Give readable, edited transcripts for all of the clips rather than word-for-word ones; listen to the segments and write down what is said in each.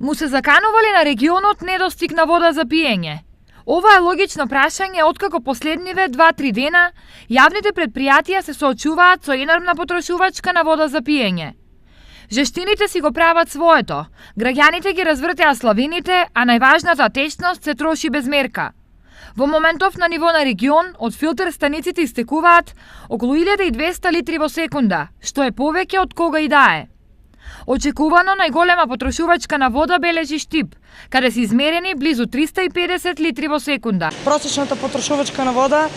Му се заканували на регионот недостиг на вода за пиење? Ова е логично прашање откако последниве 2-3 дена јавните предпријатија се соочуваат со енормна потрошувачка на вода за пиење. Жештините си го прават своето, граѓаните ги развртеа славините, а најважната течност се троши без мерка. Во моментов на ниво на регион, од филтер станиците истекуваат околу 1200 литри во секунда, што е повеќе од кога и да е. Очекувано најголема потрошувачка на вода бележи Штип, каде се измерени близу 350 литри во секунда. Просечната потрошувачка на вода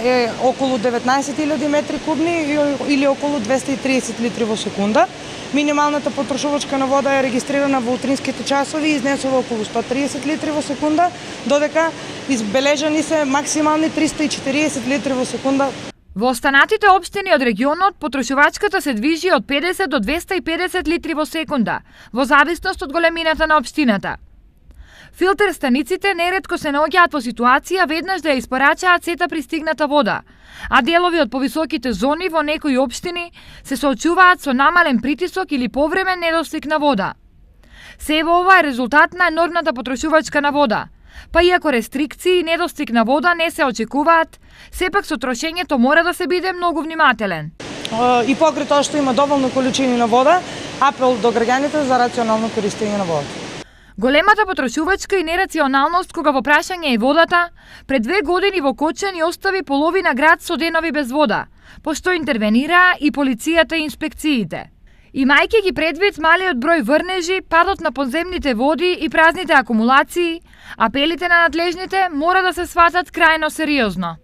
е околу 19.000 метри кубни или околу 230 литри во секунда. Минималната потрошувачка на вода е регистрирана во утринските часови и изнесува околу 130 литри во секунда, додека избележани се максимални 340 литри во секунда. Во останатите општини од регионот потрошувачката се движи од 50 до 250 литри во секунда, во зависност од големината на општината. Филтер станиците неретко се наоѓаат во ситуација веднаш да ја испорачаат сета пристигната вода, а делови од повисоките зони во некои општини се соочуваат со намален притисок или повремен недостиг на вода. Сево ова е резултат на енормната потрошувачка на вода, па иако рестрикции и недостиг на вода не се очекуваат, сепак со трошењето мора да се биде многу внимателен. И покрај тоа што има доволно количини на вода, апел до граѓаните за рационално користење на вода. Големата потрошувачка и нерационалност кога во прашање е водата, пред 2 години во Кочани остави половина град со денови без вода, пошто интервенираа и полицијата и инспекциите. Имајќи ги предвид малиот број врнежи, падот на подземните води и празните акумулации, апелите на надлежните мора да се сватат крајно сериозно.